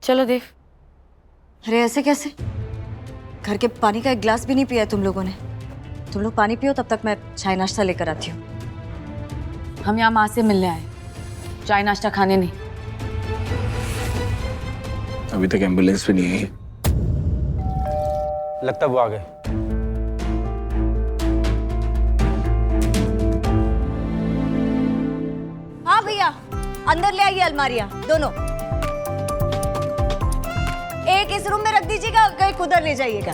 चलो देव। अरे ऐसे कैसे? घर के पानी का एक गिलास भी नहीं पिया है तुम लोगों ने। तुम लोग पानी पियो, तब तक मैं चाय नाश्ता लेकर आती हूँ। हम यहाँ माँ से मिलने आए, चाय नाश्ता खाने नहीं। अभी तक एम्बुलेंस भी नहीं आई। लगता वो आ गए। हाँ भैया, अंदर ले आइए अलमारियाँ दोनों। एक इस रूम में रख दीजिएगा, एक उधर ले जाइएगा।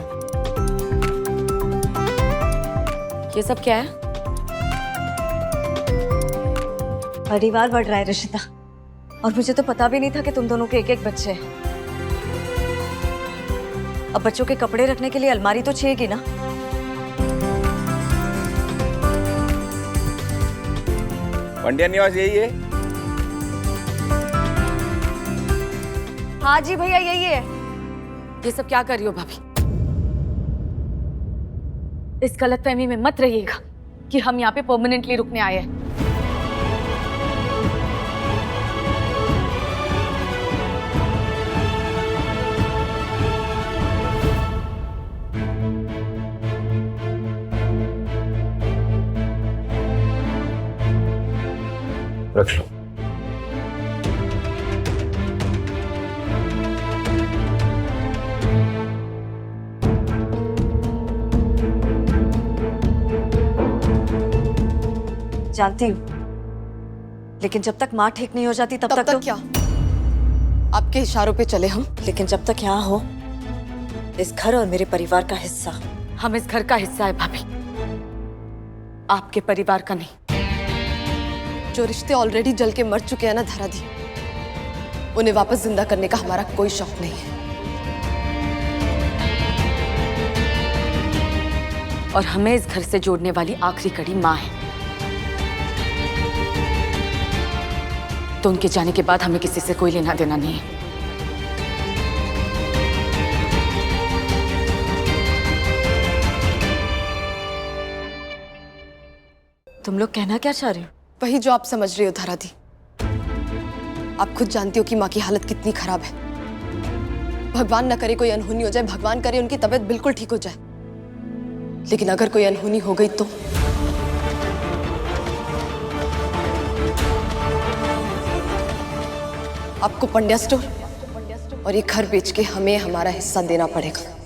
ये सब क्या है? परिवार बढ़ रहा है रिशिता, और मुझे तो पता भी नहीं था कि तुम दोनों के एक एक बच्चे हैं। अब बच्चों के कपड़े रखने के लिए अलमारी तो चाहिएगी ना। पंड्या निवास यही है? हाँ जी भैया, यही है। ये सब क्या कर रही हो भाभी? इस गलतफहमी में मत रहिएगा कि हम यहाँ पे परमानेंटली रुकने आए हैं। रख लो। जानती हूँ, लेकिन जब तक माँ ठीक नहीं हो जाती तब तक तो क्या? आपके इशारों पे चले हम? लेकिन जब तक यहाँ हो, इस घर और मेरे परिवार का हिस्सा। हम इस घर का हिस्सा है भाभी, आपके परिवार का नहीं। जो रिश्ते ऑलरेडी जल के मर चुके हैं ना धरा दी, उन्हें वापस जिंदा करने का हमारा कोई शौक नहीं है। और हमें इस घर से जोड़ने वाली आखिरी कड़ी माँ है। तो उनके जाने के बाद हमें किसी से कोई लेना देना नहीं है। तुम लोग कहना क्या चाह रहे हो? वही जो आप समझ रहे हो धरा दी। आप खुद जानती हो कि माँ की हालत कितनी खराब है। भगवान न करे कोई अनहोनी हो जाए, भगवान करे उनकी तबीयत बिल्कुल ठीक हो जाए, लेकिन अगर कोई अनहोनी हो गई तो आपको पंड्या स्टोर और ये घर बेच के हमें हमारा हिस्सा देना पड़ेगा।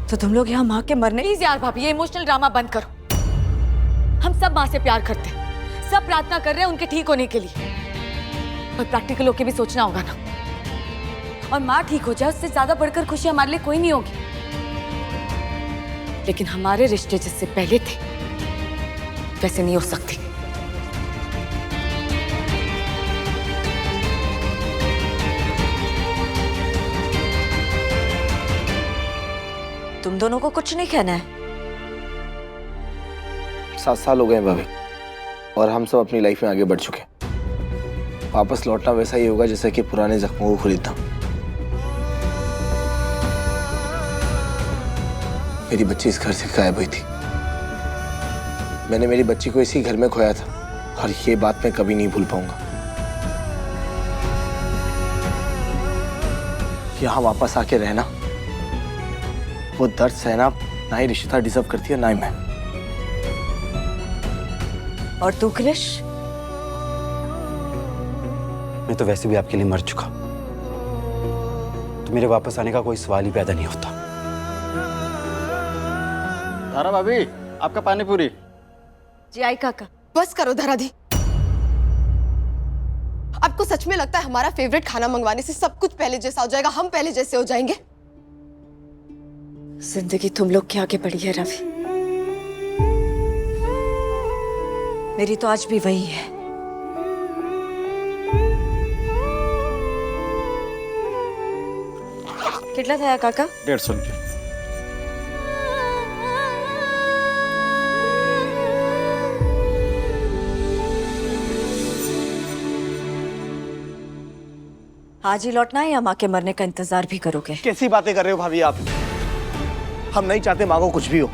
तो तुम लोग यहाँ माँ के मरने। प्लीज यार भाभी, ये इमोशनल ड्रामा बंद करो। हम सब माँ से प्यार करते हैं, सब प्रार्थना कर रहे हैं उनके ठीक होने के लिए, पर प्रैक्टिकल होके भी सोचना होगा ना। और माँ ठीक हो जाए, उससे ज्यादा बढ़कर खुशी हमारे लिए कोई नहीं होगी। लेकिन हमारे रिश्ते जिससे पहले थे वैसे नहीं हो सकते। तुम दोनों को कुछ नहीं कहना है? 7 साल हो गए हैं भाभी, और हम सब अपनी लाइफ में आगे बढ़ चुके हैं। वापस लौटना वैसा ही होगा जैसे कि पुराने जख्मों को खरीदना। मेरी बच्ची इस घर से गायब हुई थी। मैंने मेरी बच्ची को इसी घर में खोया था, और ये बात मैं कभी नहीं भूल पाऊंगा। यहाँ वापस आके रहना, वो दर्द सहना ना ही रिश्ता डिजर्व करती है, ना ही मैं। और तू क्रिश? मैं तो वैसे भी आपके लिए मर चुका, तो मेरे वापस आने का कोई सवाल ही पैदा नहीं होता। तारा भाभी, आपका पानी पूरी। जी आई काका। बस करो धरा दी। आपको सच में लगता है हमारा फेवरेट खाना मंगवाने से सब कुछ पहले जैसा हो जाएगा, हम पहले जैसे हो जाएंगे? जिंदगी तुम लोग के आगे बढ़ी है रवि, मेरी तो आज भी वही है। कितना था काका? 150 रुपये। आज ही लौटना है या माँ के मरने का इंतजार भी करोगे? कैसी बातें कर रहे हो भाभी आप? हम नहीं चाहते माँ को कुछ भी हो,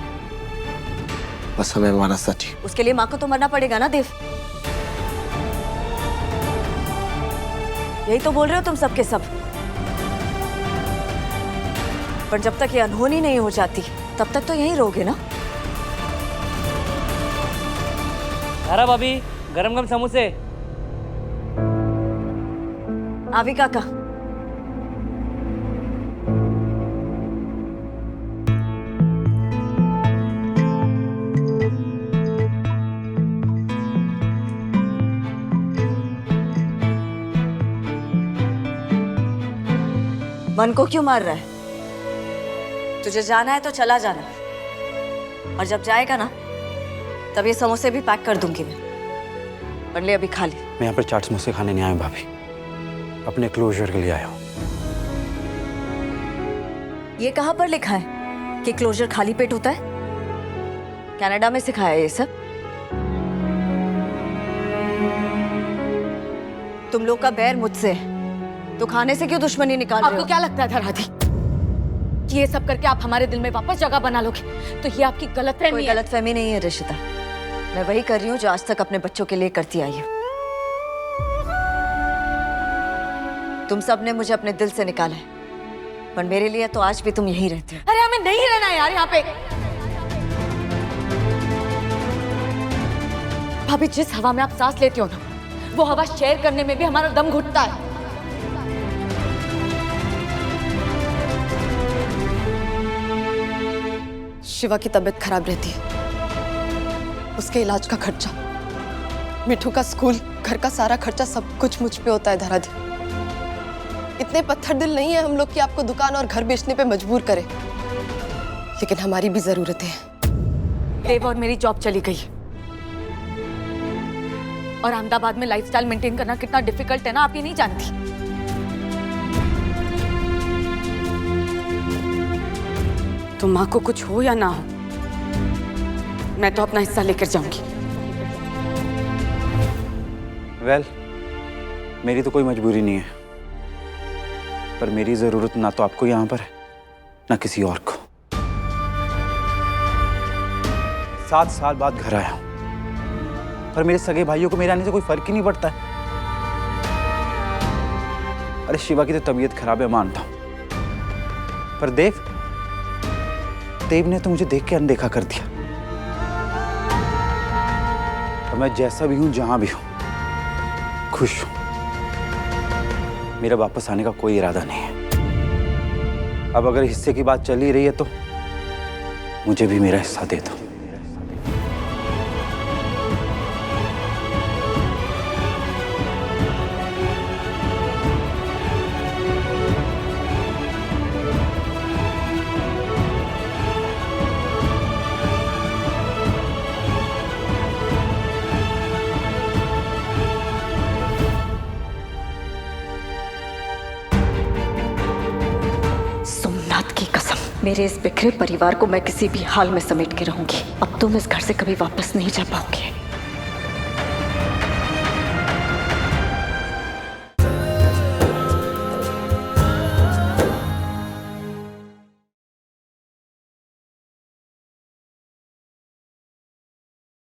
बस हमें हमारा सच ही। उसके लिए माँ को तो मरना पड़ेगा ना देव। यही तो बोल रहे हो तुम सबके सब। पर जब तक ये अनहोनी नहीं हो जाती तब तक तो यहीं रहोगे ना? धारा भाभी, गरम गरम समोसे। आवी काका। मन को क्यों मार रहा है? तुझे जाना है तो चला जाना, और जब जाएगा ना तब ये समोसे भी पैक कर दूंगी मैं। पर ले अभी खा ले। मैं यहाँ पर चाट समोसे खाने नहीं आया हूँ भाभी, अपने क्लोजर के लिए आया हूँ। ये कहाँ पर लिखा है कि क्लोजर खाली पेट होता है? कनाडा में सिखाया है ये सब? तुम लोग का बैर मुझसे है, तो खाने से क्यों दुश्मनी निकाल रहे आपको हो? क्या लगता है धराधि कि ये सब करके आप हमारे दिल में वापस जगह बना लोगे? तो ये आपकी गलतफहमी कोई है। गलतफहमी नहीं है रिशिता। मैं वही कर रही हूँ जो आज तक अपने बच्चों के लिए करती आई हूँ। तुम सब ने मुझे अपने दिल से निकाला है, पर मेरे लिए तो आज भी तुम यहीं रहते हो। अरे हमें नहीं रहना है यार यहाँ पे। भाभी, जिस हवा में आप सांस लेती हो ना, वो हवा शेयर करने में भी हमारा दम घुटता है। शिवा की तबीयत खराब रहती है, उसके इलाज का खर्चा, मिठू का स्कूल, घर का सारा खर्चा, सब कुछ मुझ पे होता है धराधि। इतने पत्थर दिल नहीं है हम लोग कि आपको दुकान और घर बेचने पे मजबूर करें, लेकिन हमारी भी जरूरतें हैं। देव और मेरी जॉब चली गई, और अहमदाबाद में लाइफस्टाइल मेंटेन करना कितना डिफिकल्ट है ना, आप ये नहीं जानती। तो माँ को कुछ हो या ना हो, मैं तो अपना हिस्सा लेकर जाऊंगी। वेल, मेरी तो कोई मजबूरी नहीं है, पर मेरी जरूरत ना तो आपको यहाँ पर है ना किसी और को। 7 साल बाद घर आया हूं, पर मेरे सगे भाइयों को मेरे आने से कोई फर्क ही नहीं पड़ता है। अरे शिवा की तो तबीयत खराब है, मानता हूं, पर देव ने तो मुझे देख के अनदेखा कर दिया। और मैं जैसा भी हूं, जहां भी हूं, खुश हूं। मेरा वापस आने का कोई इरादा नहीं है। अब अगर हिस्से की बात चल ही रही है तो मुझे भी मेरा हिस्सा दे दो। सोमनाथ की कसम, मेरे इस बिखरे परिवार को मैं किसी भी हाल में समेट के रहूंगी। अब तुम इस घर से कभी वापस नहीं जा पाओगे।